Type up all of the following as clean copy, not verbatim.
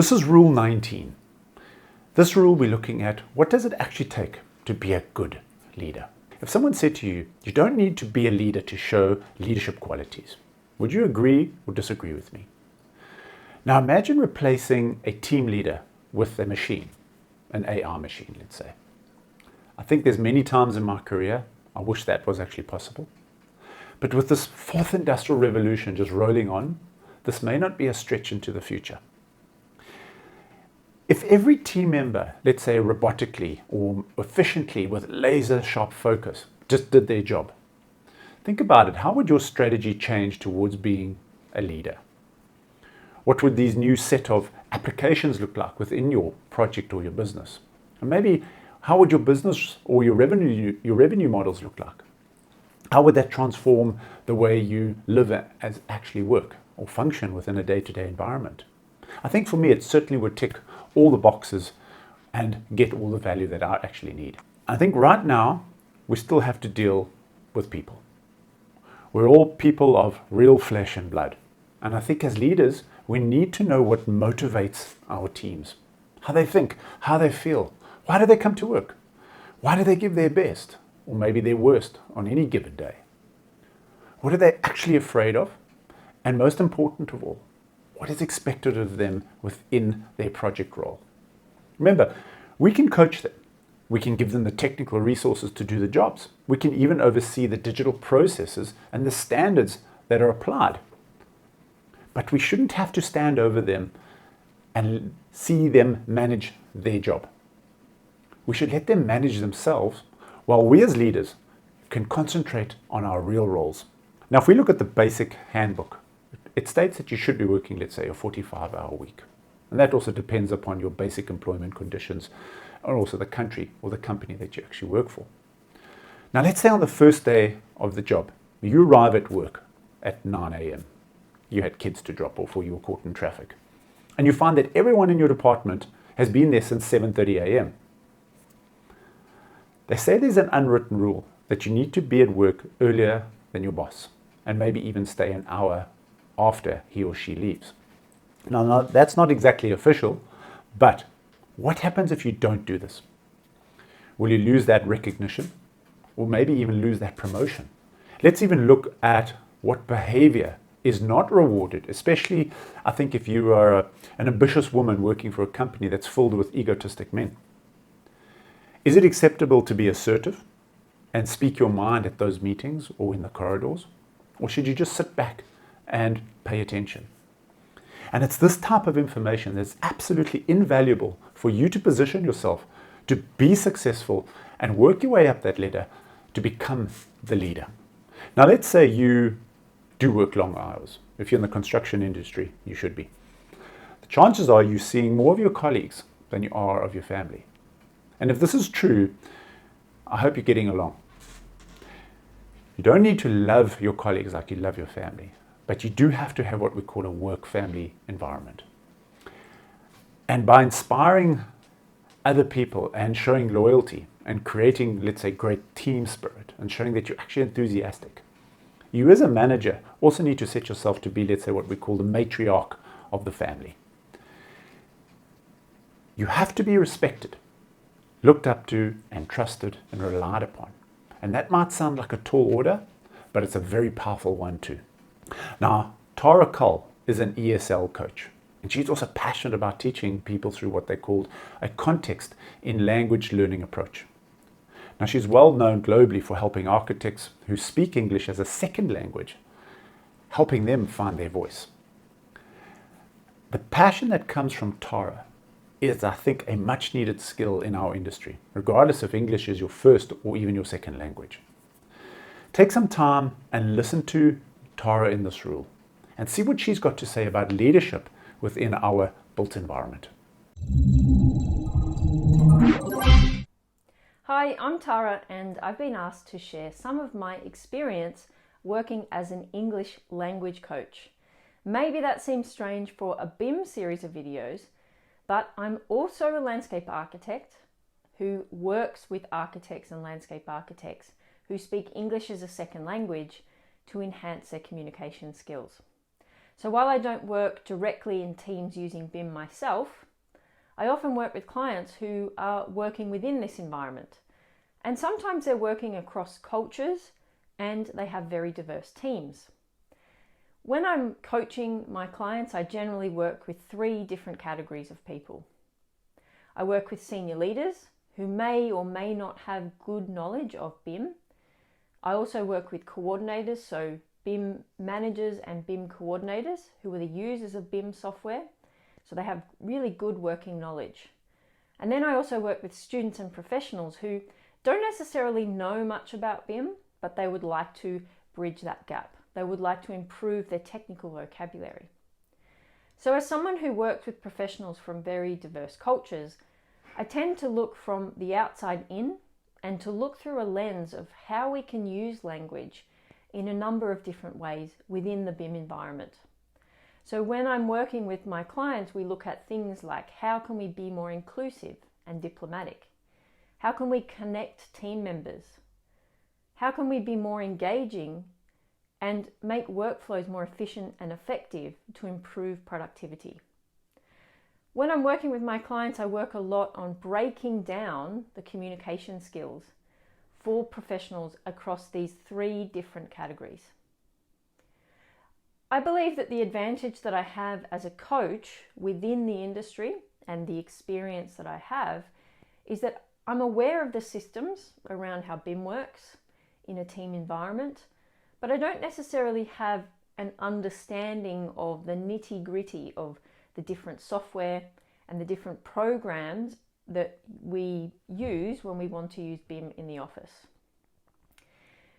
This is rule 19. This rule we're looking at, what does it actually take to be a good leader? If someone said to you, you don't need to be a leader to show leadership qualities, would you agree or disagree with me? Now imagine replacing a team leader with a machine, an AI machine, let's say. I think there's many times in my career, I wish that was actually possible. But with this fourth industrial revolution just rolling on, this may not be a stretch into the future. If every team member, let's say robotically or efficiently with laser sharp focus, just did their job, think about it. How would your strategy change towards being a leader? What would these new set of applications look like within your project or your business? And maybe how would your business or your revenue models look like? How would that transform the way you live as actually work or function within a day-to-day environment? I think for me, it certainly would tick all the boxes and get all the value that I actually need. I think right now, we still have to deal with people. We're all people of real flesh and blood. And I think as leaders, we need to know what motivates our teams, how they think, how they feel. Why do they come to work? Why do they give their best or maybe their worst on any given day? What are they actually afraid of? And most important of all, what is expected of them within their project role? Remember, we can coach them. We can give them the technical resources to do the jobs. We can even oversee the digital processes and the standards that are applied. But we shouldn't have to stand over them and see them manage their job. We should let them manage themselves while we as leaders can concentrate on our real roles. Now, if we look at the basic handbook, it states that you should be working, let's say, a 45-hour week. And that also depends upon your basic employment conditions and also the country or the company that you actually work for. Now, let's say on the first day of the job, you arrive at work at 9 a.m. You had kids to drop off or you were caught in traffic. And you find that everyone in your department has been there since 7:30 a.m. They say there's an unwritten rule that you need to be at work earlier than your boss and maybe even stay an hour after he or she leaves. Now, that's not exactly official, but what happens if you don't do this? Will you lose that recognition or maybe even lose that promotion? Let's even look at what behavior is not rewarded, especially I think if you are an ambitious woman working for a company that's filled with egotistic men. Is it acceptable to be assertive and speak your mind at those meetings or in the corridors? Or should you just sit back and pay attention? And it's this type of information that's absolutely invaluable for you to position yourself to be successful and work your way up that ladder to become the leader. Now, let's say you do work long hours. If you're in the construction industry, you should be. The chances are you're seeing more of your colleagues than you are of your family. And if this is true, I hope you're getting along. You don't need to love your colleagues like you love your family, but you do have to have what we call a work-family environment. And by inspiring other people and showing loyalty and creating, let's say, great team spirit and showing that you're actually enthusiastic, you as a manager also need to set yourself to be, let's say, what we call the matriarch of the family. You have to be respected, looked up to and trusted and relied upon. And that might sound like a tall order, but it's a very powerful one too. Now, Tara Cull is an ESL coach, and she's also passionate about teaching people through what they call a context in language learning approach. Now, she's well known globally for helping architects who speak English as a second language, helping them find their voice. The passion that comes from Tara is, I think, a much needed skill in our industry, regardless if English is your first or even your second language. Take some time and listen to Tara in this rule and see what she's got to say about leadership within our built environment. Hi, I'm Tara and I've been asked to share some of my experience working as an English language coach. Maybe that seems strange for a BIM series of videos, but I'm also a landscape architect who works with architects and landscape architects who speak English as a second language to enhance their communication skills. So while I don't work directly in teams using BIM myself, I often work with clients who are working within this environment. And sometimes they're working across cultures and they have very diverse teams. When I'm coaching my clients, I generally work with 3 different categories of people. I work with senior leaders who may or may not have good knowledge of BIM. I also work with coordinators, so BIM managers and BIM coordinators who are the users of BIM software, so they have really good working knowledge. And then I also work with students and professionals who don't necessarily know much about BIM, but they would like to bridge that gap. They would like to improve their technical vocabulary. So as someone who works with professionals from very diverse cultures, I tend to look from the outside in and to look through a lens of how we can use language in a number of different ways within the BIM environment. So when I'm working with my clients, we look at things like how can we be more inclusive and diplomatic? How can we connect team members? How can we be more engaging and make workflows more efficient and effective to improve productivity? When I'm working with my clients, I work a lot on breaking down the communication skills for professionals across these 3 different categories. I believe that the advantage that I have as a coach within the industry and the experience that I have is that I'm aware of the systems around how BIM works in a team environment, but I don't necessarily have an understanding of the nitty-gritty of the different software and the different programs that we use when we want to use BIM in the office.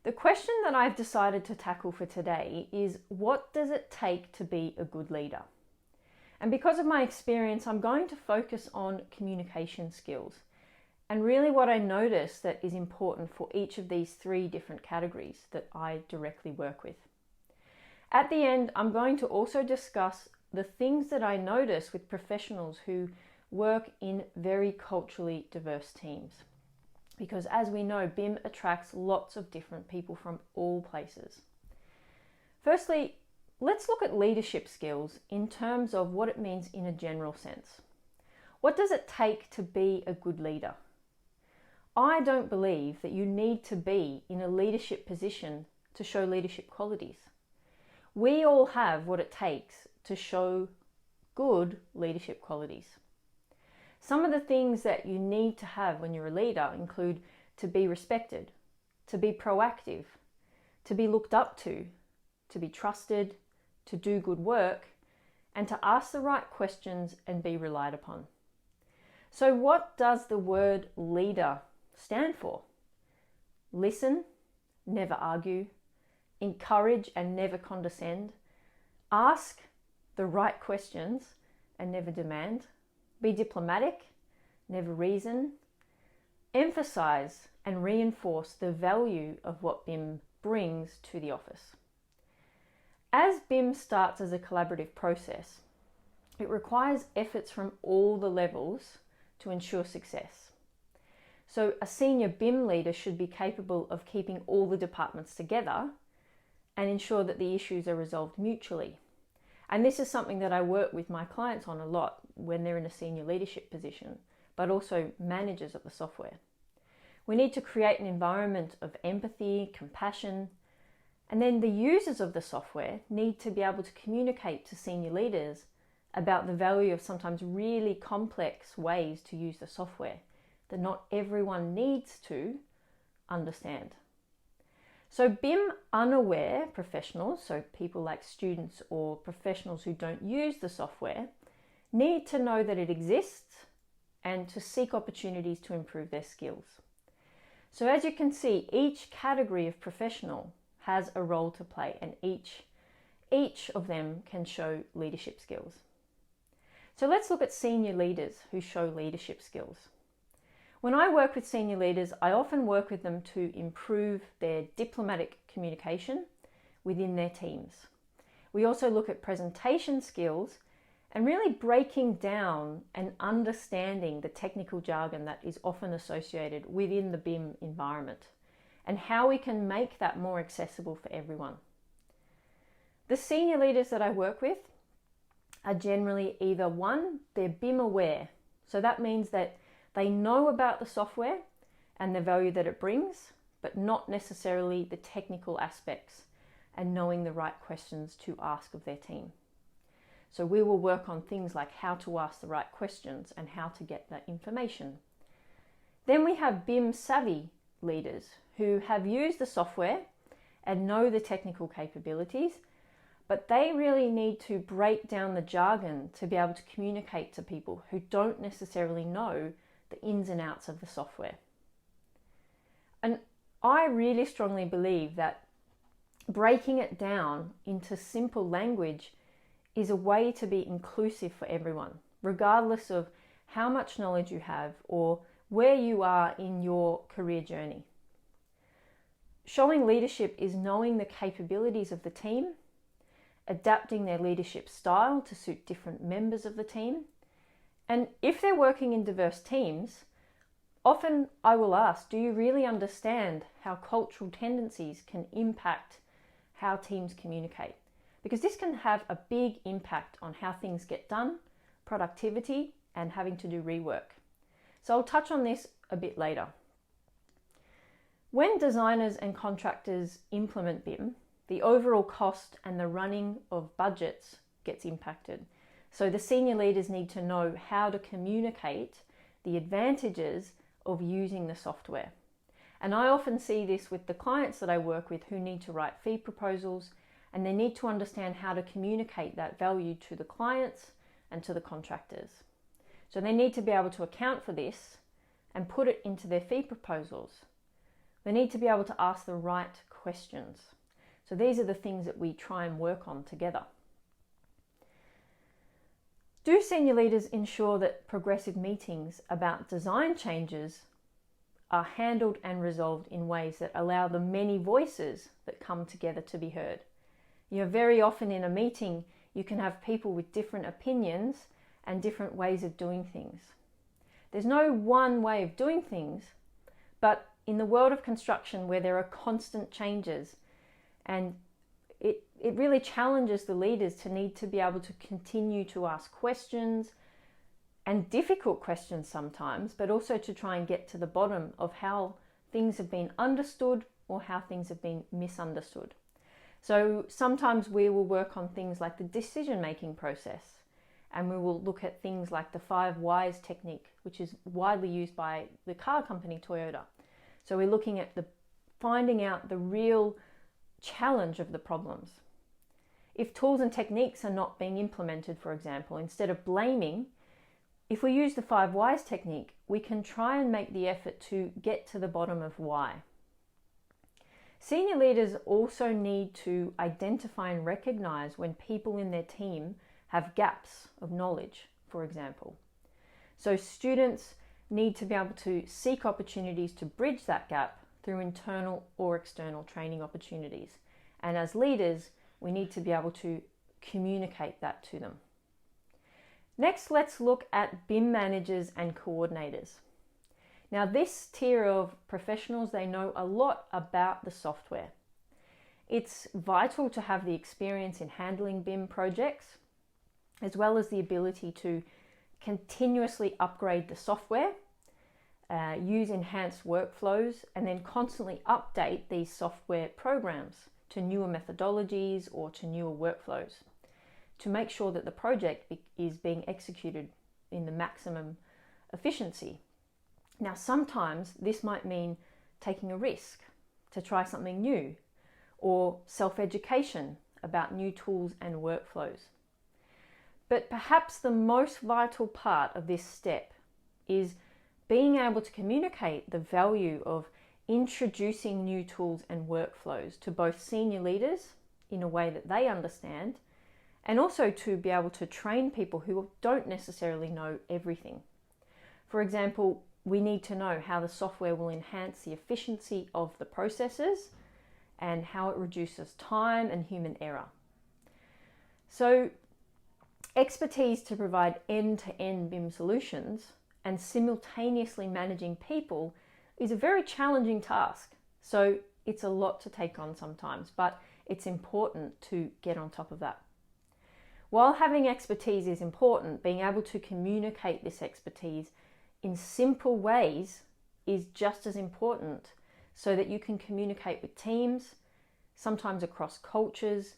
The question that I've decided to tackle for today is, what does it take to be a good leader? And because of my experience, I'm going to focus on communication skills and really what I notice that is important for each of these 3 different categories that I directly work with. At the end, I'm going to also discuss the things that I notice with professionals who work in very culturally diverse teams. Because as we know, BIM attracts lots of different people from all places. Firstly, let's look at leadership skills in terms of what it means in a general sense. What does it take to be a good leader? I don't believe that you need to be in a leadership position to show leadership qualities. We all have what it takes to show good leadership qualities. Some of the things that you need to have when you're a leader include to be respected, to be proactive, to be looked up to be trusted, to do good work, and to ask the right questions and be relied upon. So what does the word leader stand for? Listen, never argue, encourage and never condescend, ask the right questions and never demand, be diplomatic, never reason, emphasize and reinforce the value of what BIM brings to the office. As BIM starts as a collaborative process, it requires efforts from all the levels to ensure success. So a senior BIM leader should be capable of keeping all the departments together and ensure that the issues are resolved mutually. And this is something that I work with my clients on a lot when they're in a senior leadership position, but also managers of the software. We need to create an environment of empathy, compassion, and then the users of the software need to be able to communicate to senior leaders about the value of sometimes really complex ways to use the software that not everyone needs to understand. So BIM unaware professionals, so people like students or professionals who don't use the software, need to know that it exists and to seek opportunities to improve their skills. So as you can see, each category of professional has a role to play, and each of them can show leadership skills. So let's look at senior leaders who show leadership skills. When I work with senior leaders, I often work with them to improve their diplomatic communication within their teams. We also look at presentation skills and really breaking down and understanding the technical jargon that is often associated within the BIM environment and how we can make that more accessible for everyone. The senior leaders that I work with are generally either one, they're BIM aware. So that means that they know about the software and the value that it brings, but not necessarily the technical aspects and knowing the right questions to ask of their team. So we will work on things like how to ask the right questions and how to get that information. Then we have BIM savvy leaders who have used the software and know the technical capabilities, but they really need to break down the jargon to be able to communicate to people who don't necessarily know the ins and outs of the software. And I really strongly believe that breaking it down into simple language is a way to be inclusive for everyone, regardless of how much knowledge you have or where you are in your career journey. Showing leadership is knowing the capabilities of the team, adapting their leadership style to suit different members of the team. And if they're working in diverse teams, often I will ask, do you really understand how cultural tendencies can impact how teams communicate? Because this can have a big impact on how things get done, productivity, and having to do rework. So I'll touch on this a bit later. When designers and contractors implement BIM, the overall cost and the running of budgets gets impacted. So the senior leaders need to know how to communicate the advantages of using the software. And I often see this with the clients that I work with who need to write fee proposals, and they need to understand how to communicate that value to the clients and to the contractors. So they need to be able to account for this and put it into their fee proposals. They need to be able to ask the right questions. So these are the things that we try and work on together. Do senior leaders ensure that progressive meetings about design changes are handled and resolved in ways that allow the many voices that come together to be heard? You know, very often in a meeting, you can have people with different opinions and different ways of doing things. There's no one way of doing things, but in the world of construction where there are constant changes, and it really challenges the leaders to need to be able to continue to ask questions, and difficult questions sometimes, but also to try and get to the bottom of how things have been understood or how things have been misunderstood. So sometimes we will work on things like the decision-making process, and we will look at things like the 5 whys technique, which is widely used by the car company Toyota. So we're looking at finding out the real challenge of the problems. If tools and techniques are not being implemented, for example, instead of blaming, if we use the 5 whys technique, we can try and make the effort to get to the bottom of why. Senior leaders also need to identify and recognize when people in their team have gaps of knowledge, for example. So students need to be able to seek opportunities to bridge that gap through internal or external training opportunities. And as leaders, we need to be able to communicate that to them. Next, let's look at BIM managers and coordinators. Now, this tier of professionals, they know a lot about the software. It's vital to have the experience in handling BIM projects, as well as the ability to continuously upgrade the software, use enhanced workflows, and then constantly update these software programs to newer methodologies or to newer workflows to make sure that the project is being executed in the maximum efficiency. Now, sometimes this might mean taking a risk to try something new, or self-education about new tools and workflows. But perhaps the most vital part of this step is being able to communicate the value of introducing new tools and workflows to both senior leaders in a way that they understand, and also to be able to train people who don't necessarily know everything. For example, we need to know how the software will enhance the efficiency of the processes and how it reduces time and human error. So, expertise to provide end-to-end BIM solutions and simultaneously managing people is a very challenging task. So it's a lot to take on sometimes, but it's important to get on top of that. While having expertise is important, being able to communicate this expertise in simple ways is just as important, so that you can communicate with teams, sometimes across cultures,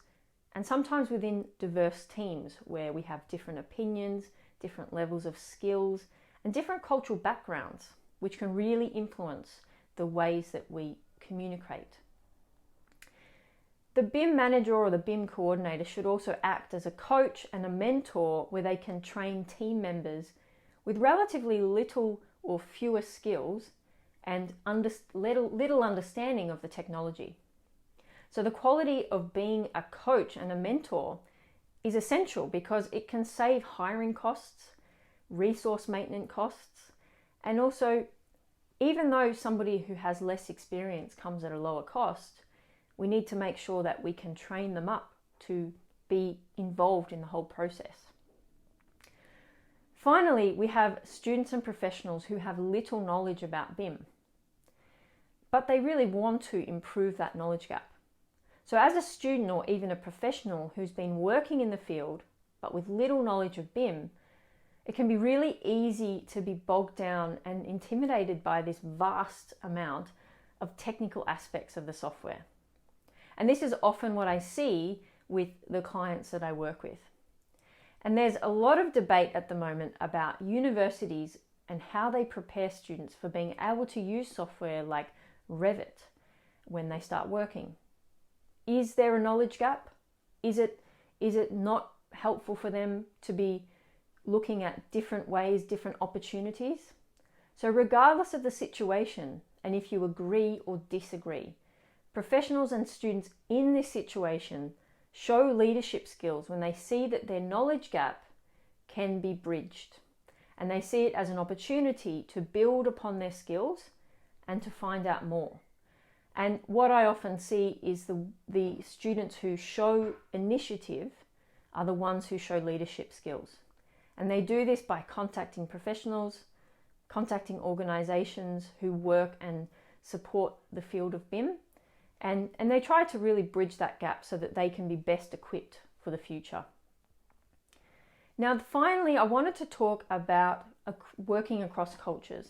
and sometimes within diverse teams where we have different opinions, different levels of skills, and different cultural backgrounds, which can really influence the ways that we communicate. The BIM manager or the BIM coordinator should also act as a coach and a mentor, where they can train team members with relatively little or fewer skills and little understanding of the technology. So the quality of being a coach and a mentor is essential, because it can save hiring costs, resource maintenance costs, and also, even though somebody who has less experience comes at a lower cost, we need to make sure that we can train them up to be involved in the whole process. Finally, we have students and professionals who have little knowledge about BIM, but they really want to improve that knowledge gap. So as a student or even a professional who's been working in the field but with little knowledge of BIM, it can be really easy to be bogged down and intimidated by this vast amount of technical aspects of the software. And this is often what I see with the clients that I work with. And there's a lot of debate at the moment about universities and how they prepare students for being able to use software like Revit when they start working. Is there a knowledge gap? Is it not helpful for them to be looking at different ways, different opportunities? So regardless of the situation, and if you agree or disagree, professionals and students in this situation show leadership skills when they see that their knowledge gap can be bridged, and they see it as an opportunity to build upon their skills and to find out more. And what I often see is the students who show initiative are the ones who show leadership skills. And they do this by contacting professionals, contacting organizations who work and support the field of BIM, and they try to really bridge that gap so that they can be best equipped for the future. Now, finally, I wanted to talk about working across cultures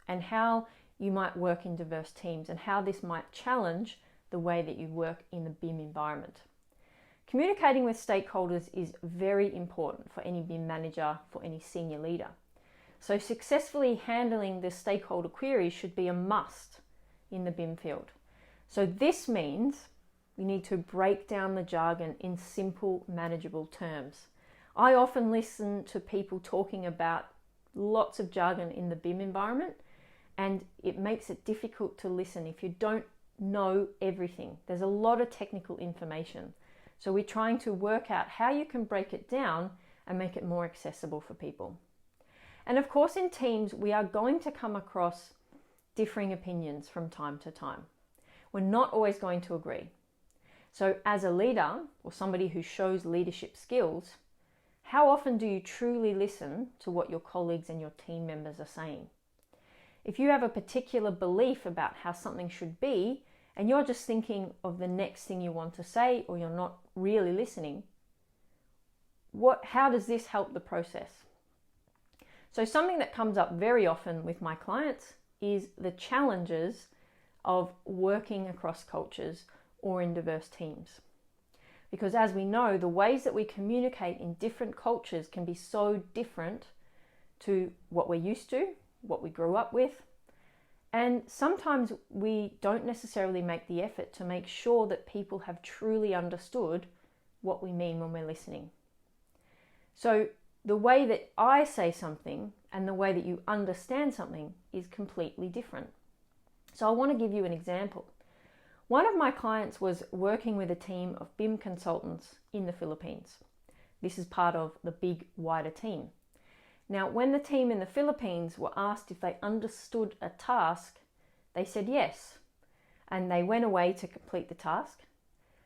and how you might work in diverse teams and how this might challenge the way that you work in the BIM environment. Communicating with stakeholders is very important for any BIM manager, for any senior leader. So successfully handling the stakeholder queries should be a must in the BIM field. So this means we need to break down the jargon in simple, manageable terms. I often listen to people talking about lots of jargon in the BIM environment, and it makes it difficult to listen if you don't know everything. There's a lot of technical information. So we're trying to work out how you can break it down and make it more accessible for people. And of course, in teams, we are going to come across differing opinions from time to time. We're not always going to agree. So as a leader or somebody who shows leadership skills, how often do you truly listen to what your colleagues and your team members are saying? If you have a particular belief about how something should be, and you're just thinking of the next thing you want to say, or you're not really listening, how does this help the process? So something that comes up very often with my clients is the challenges of working across cultures or in diverse teams. Because as we know, the ways that we communicate in different cultures can be so different to what we're used to, what we grew up with. And sometimes we don't necessarily make the effort to make sure that people have truly understood what we mean when we're listening. So the way that I say something and the way that you understand something is completely different. So I want to give you an example. One of my clients was working with a team of BIM consultants in the Philippines. This is part of the big, wider team. Now, when the team in the Philippines were asked if they understood a task, they said yes, and they went away to complete the task.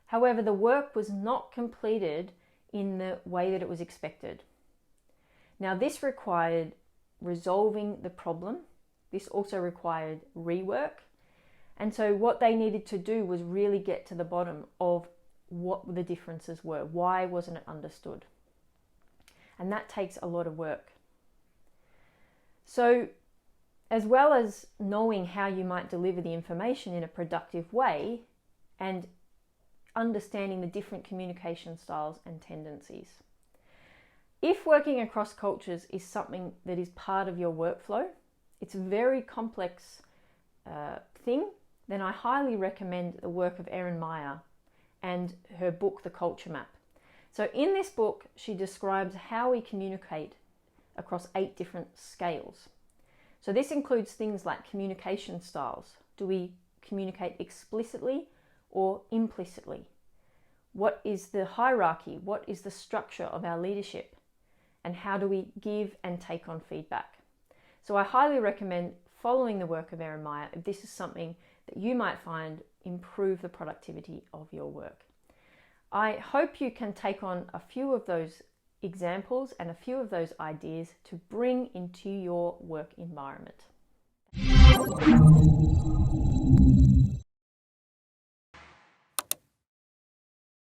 However, the work was not completed in the way that it was expected. Now, this required resolving the problem. This also required rework. And so what they needed to do was really get to the bottom of what the differences were. Why wasn't it understood? And that takes a lot of work. So, as well as knowing how you might deliver the information in a productive way and understanding the different communication styles and tendencies. If working across cultures is something that is part of your workflow, it's a very complex thing, then I highly recommend the work of Erin Meyer and her book, The Culture Map. So in this book, she describes how we communicate across 8 different scales. So this includes things like communication styles. Do we communicate explicitly or implicitly? What is the hierarchy? What is the structure of our leadership? And how do we give and take on feedback? So I highly recommend following the work of Erin Meyer if this is something that you might find improve the productivity of your work. I hope you can take on a few of those examples and a few of those ideas to bring into your work environment.